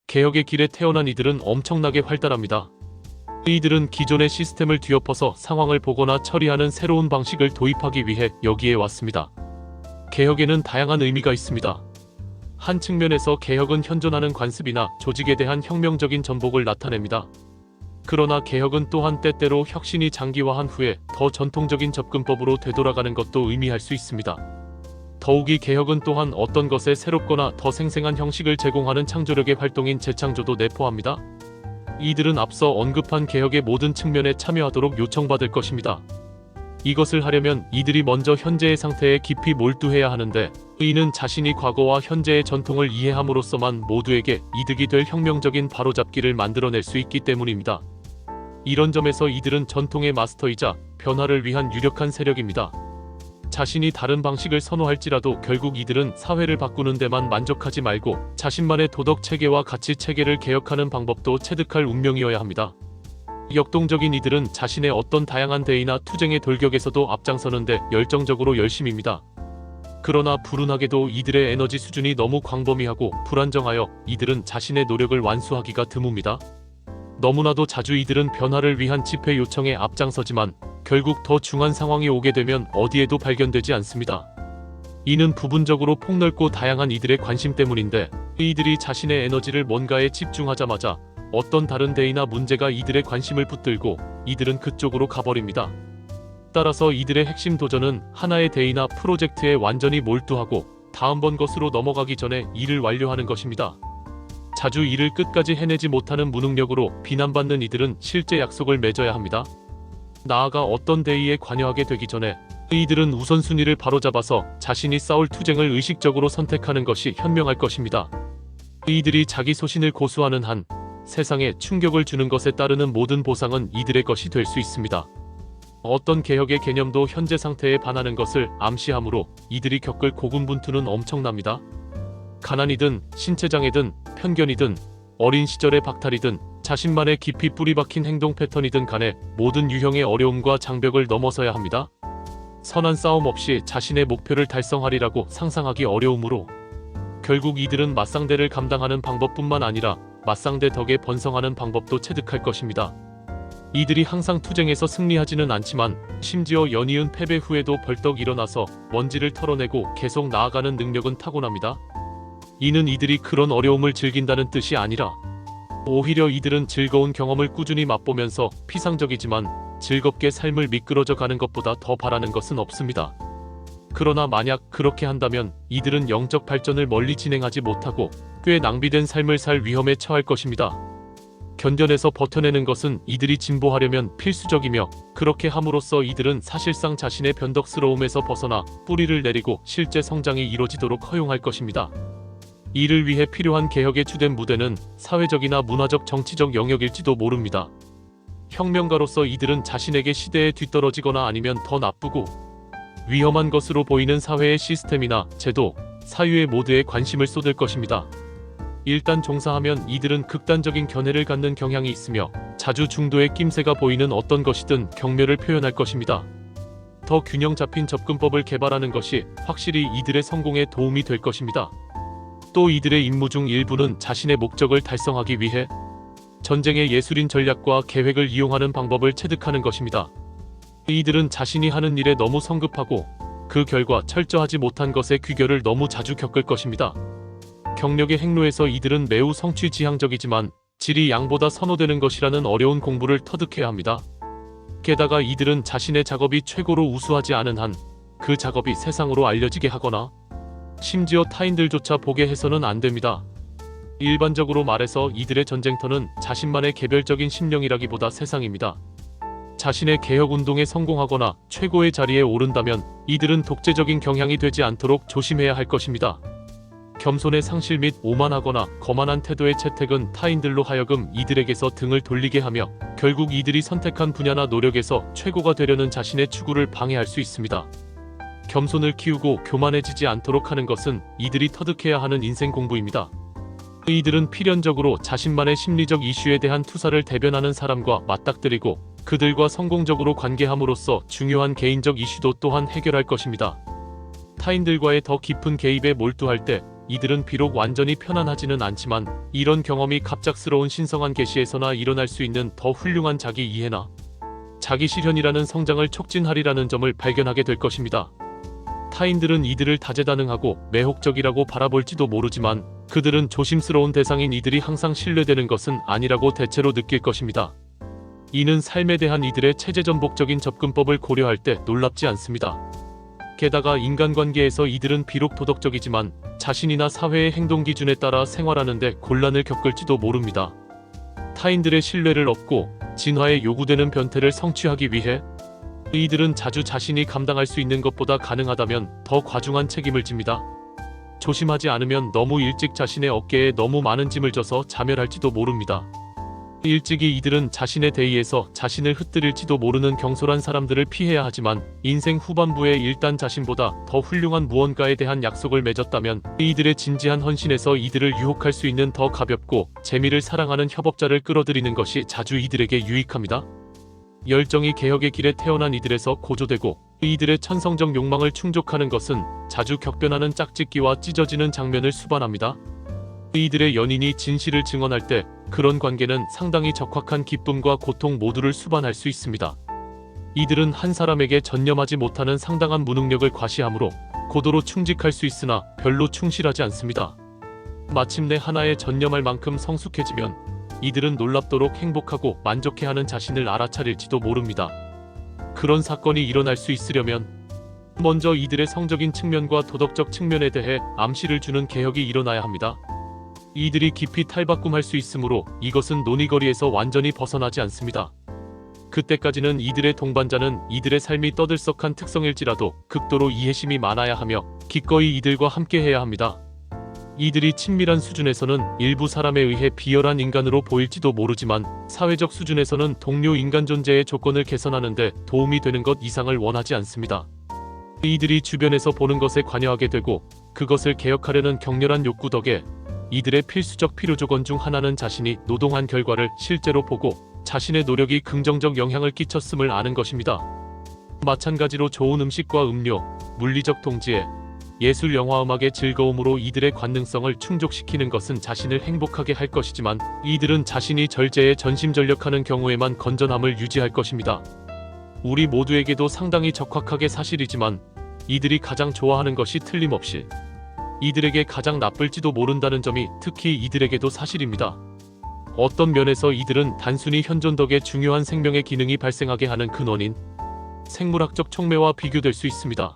개혁의 길에 태어난 이들은 엄청나게 활달합니다. 이들은 기존의 시스템을 뒤엎어서 상황을 보거나 처리하는 새로운 방식을 도입하기 위해 여기에 왔습니다. 개혁에는 다양한 의미가 있습니다. 한 측면에서 개혁은 현존하는 관습이나 조직에 대한 혁명적인 전복을 나타냅니다. 그러나 개혁은 또한 때때로 혁신이 장기화한 후에 더 전통적인 접근법으로 되돌아가는 것도 의미할 수 있습니다. 더욱이 개혁은 또한 어떤 것에 새롭거나 더 생생한 형식을 제공하는 창조력의 활동인 재창조도 내포합니다. 이들은 앞서 언급한 개혁의 모든 측면에 참여하도록 요청받을 것입니다. 이것을 하려면 이들이 먼저 현재의 상태에 깊이 몰두해야 하는데, 이는 자신이 과거와 현재의 전통을 이해함으로써만 모두에게 이득이 될 혁명적인 바로잡기를 만들어낼 수 있기 때문입니다. 이런 점에서 이들은 전통의 마스터이자 변화를 위한 유력한 세력입니다. 자신이 다른 방식을 선호할지라도 결국 이들은 사회를 바꾸는 데만 만족하지 말고 자신만의 도덕 체계와 가치 체계를 개혁하는 방법도 체득할 운명이어야 합니다. 역동적인 이들은 자신의 어떤 다양한 대의나 투쟁의 돌격에서도 앞장서는데 열정적으로 열심입니다. 그러나 불운하게도 이들의 에너지 수준이 너무 광범위하고 불안정하여 이들은 자신의 노력을 완수하기가 드뭅니다. 너무나도 자주 이들은 변화를 위한 집회 요청에 앞장서지만 결국 더 중한 상황이 오게 되면 어디에도 발견되지 않습니다. 이는 부분적으로 폭넓고 다양한 이들의 관심 때문인데, 이들이 자신의 에너지를 뭔가에 집중하자마자 어떤 다른 대의나 문제가 이들의 관심을 붙들고 이들은 그쪽으로 가버립니다. 따라서 이들의 핵심 도전은 하나의 대의나 프로젝트에 완전히 몰두하고 다음번 것으로 넘어가기 전에 일을 완료하는 것입니다. 자주 일을 끝까지 해내지 못하는 무능력으로 비난받는 이들은 실제 약속을 맺어야 합니다. 나아가 어떤 대의에 관여하게 되기 전에 이들은 우선순위를 바로잡아서 자신이 싸울 투쟁을 의식적으로 선택하는 것이 현명할 것입니다. 이들이 자기 소신을 고수하는 한 세상에 충격을 주는 것에 따르는 모든 보상은 이들의 것이 될 수 있습니다. 어떤 개혁의 개념도 현재 상태에 반하는 것을 암시하므로 이들이 겪을 고군분투는 엄청납니다. 가난이든 신체장애든 편견이든 어린 시절의 박탈이든 자신만의 깊이 뿌리박힌 행동 패턴이든 간에 모든 유형의 어려움과 장벽을 넘어서야 합니다. 선한 싸움 없이 자신의 목표를 달성하리라고 상상하기 어려우므로 결국 이들은 맞상대를 감당하는 방법뿐만 아니라 맞상대 덕에 번성하는 방법도 체득할 것입니다. 이들이 항상 투쟁에서 승리하지는 않지만 심지어 연이은 패배 후에도 벌떡 일어나서 먼지를 털어내고 계속 나아가는 능력은 타고납니다. 이는 이들이 그런 어려움을 즐긴다는 뜻이 아니라 오히려 이들은 즐거운 경험을 꾸준히 맛보면서 피상적이지만 즐겁게 삶을 미끄러져 가는 것보다 더 바라는 것은 없습니다. 그러나 만약 그렇게 한다면 이들은 영적 발전을 멀리 진행하지 못하고 꽤 낭비된 삶을 살 위험에 처할 것입니다. 견뎌내서 버텨내는 것은 이들이 진보하려면 필수적이며, 그렇게 함으로써 이들은 사실상 자신의 변덕스러움에서 벗어나 뿌리를 내리고 실제 성장이 이루어지도록 허용할 것입니다. 이를 위해 필요한 개혁의 주된 무대는 사회적이나 문화적 정치적 영역일지도 모릅니다. 혁명가로서 이들은 자신에게 시대에 뒤떨어지거나 아니면 더 나쁘고 위험한 것으로 보이는 사회의 시스템이나 제도, 사유에 모두에 관심을 쏟을 것입니다. 일단 종사하면 이들은 극단적인 견해를 갖는 경향이 있으며 자주 중도의 낌새가 보이는 어떤 것이든 경멸을 표현할 것입니다. 더 균형 잡힌 접근법을 개발하는 것이 확실히 이들의 성공에 도움이 될 것입니다. 또 이들의 임무 중 일부는 자신의 목적을 달성하기 위해 전쟁의 예술인 전략과 계획을 이용하는 방법을 체득하는 것입니다. 이들은 자신이 하는 일에 너무 성급하고 그 결과 철저하지 못한 것의 귀결을 너무 자주 겪을 것입니다. 경력의 행로에서 이들은 매우 성취지향적이지만 질이 양보다 선호되는 것이라는 어려운 공부를 터득해야 합니다. 게다가 이들은 자신의 작업이 최고로 우수하지 않은 한 그 작업이 세상으로 알려지게 하거나 심지어 타인들조차 보게 해서는 안 됩니다. 일반적으로 말해서 이들의 전쟁터는 자신만의 개별적인 심령이라기보다 세상입니다. 자신의 개혁운동에 성공하거나 최고의 자리에 오른다면 이들은 독재적인 경향이 되지 않도록 조심해야 할 것입니다. 겸손의 상실 및 오만하거나 거만한 태도의 채택은 타인들로 하여금 이들에게서 등을 돌리게 하며 결국 이들이 선택한 분야나 노력에서 최고가 되려는 자신의 추구를 방해할 수 있습니다. 겸손을 키우고 교만해지지 않도록 하는 것은 이들이 터득해야 하는 인생 공부입니다. 이들은 필연적으로 자신만의 심리적 이슈에 대한 투사를 대변하는 사람과 맞닥뜨리고 그들과 성공적으로 관계함으로써 중요한 개인적 이슈도 또한 해결할 것입니다. 타인들과의 더 깊은 개입에 몰두할 때 이들은 비록 완전히 편안하지는 않지만 이런 경험이 갑작스러운 신성한 계시에서나 일어날 수 있는 더 훌륭한 자기 이해나 자기 실현이라는 성장을 촉진하리라는 점을 발견하게 될 것입니다. 타인들은 이들을 다재다능하고 매혹적이라고 바라볼지도 모르지만 그들은 조심스러운 대상인 이들이 항상 신뢰되는 것은 아니라고 대체로 느낄 것입니다. 이는 삶에 대한 이들의 체제전복적인 접근법을 고려할 때 놀랍지 않습니다. 게다가 인간관계에서 이들은 비록 도덕적이지만 자신이나 사회의 행동 기준에 따라 생활하는데 곤란을 겪을지도 모릅니다. 타인들의 신뢰를 얻고 진화에 요구되는 변태를 성취하기 위해 이들은 자주 자신이 감당할 수 있는 것보다 가능하다면 더 과중한 책임을 집니다. 조심하지 않으면 너무 일찍 자신의 어깨에 너무 많은 짐을 져서 자멸할지도 모릅니다. 일찍이 이들은 자신의 대의에서 자신을 흩뜨릴지도 모르는 경솔한 사람들을 피해야 하지만 인생 후반부에 일단 자신보다 더 훌륭한 무언가에 대한 약속을 맺었다면 이들의 진지한 헌신에서 이들을 유혹할 수 있는 더 가볍고 재미를 사랑하는 협업자를 끌어들이는 것이 자주 이들에게 유익합니다. 열정이 개혁의 길에 태어난 이들에서 고조되고 이들의 천성적 욕망을 충족하는 것은 자주 격변하는 짝짓기와 찢어지는 장면을 수반합니다. 이들의 연인이 진실을 증언할 때 그런 관계는 상당히 적확한 기쁨과 고통 모두를 수반할 수 있습니다. 이들은 한 사람에게 전념하지 못하는 상당한 무능력을 과시하므로 고도로 충직할 수 있으나 별로 충실하지 않습니다. 마침내 하나에 전념할 만큼 성숙해지면 이들은 놀랍도록 행복하고 만족해하는 자신을 알아차릴지도 모릅니다. 그런 사건이 일어날 수 있으려면 먼저 이들의 성적인 측면과 도덕적 측면에 대해 암시를 주는 개혁이 일어나야 합니다. 이들이 깊이 탈바꿈할 수 있으므로 이것은 논의거리에서 완전히 벗어나지 않습니다. 그때까지는 이들의 동반자는 이들의 삶이 떠들썩한 특성일지라도 극도로 이해심이 많아야 하며 기꺼이 이들과 함께해야 합니다. 이들이 친밀한 수준에서는 일부 사람에 의해 비열한 인간으로 보일지도 모르지만 사회적 수준에서는 동료 인간 존재의 조건을 개선하는 데 도움이 되는 것 이상을 원하지 않습니다. 이들이 주변에서 보는 것에 관여하게 되고 그것을 개혁하려는 격렬한 욕구 덕에 이들의 필수적 필요조건 중 하나는 자신이 노동한 결과를 실제로 보고 자신의 노력이 긍정적 영향을 끼쳤음을 아는 것입니다. 마찬가지로 좋은 음식과 음료, 물리적 동지애, 예술 영화 음악의 즐거움으로 이들의 관능성을 충족시키는 것은 자신을 행복하게 할 것이지만 이들은 자신이 절제에 전심전력하는 경우에만 건전함을 유지할 것입니다. 우리 모두에게도 상당히 적확하게 사실이지만 이들이 가장 좋아하는 것이 틀림없이 이들에게 가장 나쁠지도 모른다는 점이 특히 이들에게도 사실입니다. 어떤 면에서 이들은 단순히 현존 덕에 중요한 생명의 기능이 발생하게 하는 근원인 생물학적 촉매와 비교될 수 있습니다.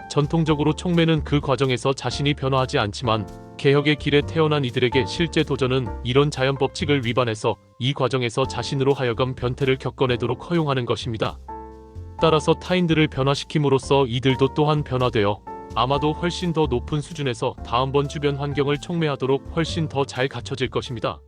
전통적으로 촉매는 그 과정에서 자신이 변화하지 않지만 개혁의 길에 태어난 이들에게 실제 도전은 이런 자연 법칙을 위반해서 이 과정에서 자신으로 하여금 변태를 겪어내도록 허용하는 것입니다. 따라서 타인들을 변화시킴으로써 이들도 또한 변화되어 아마도 훨씬 더 높은 수준에서 다음번 주변 환경을 촉매하도록 훨씬 더 잘 갖춰질 것입니다.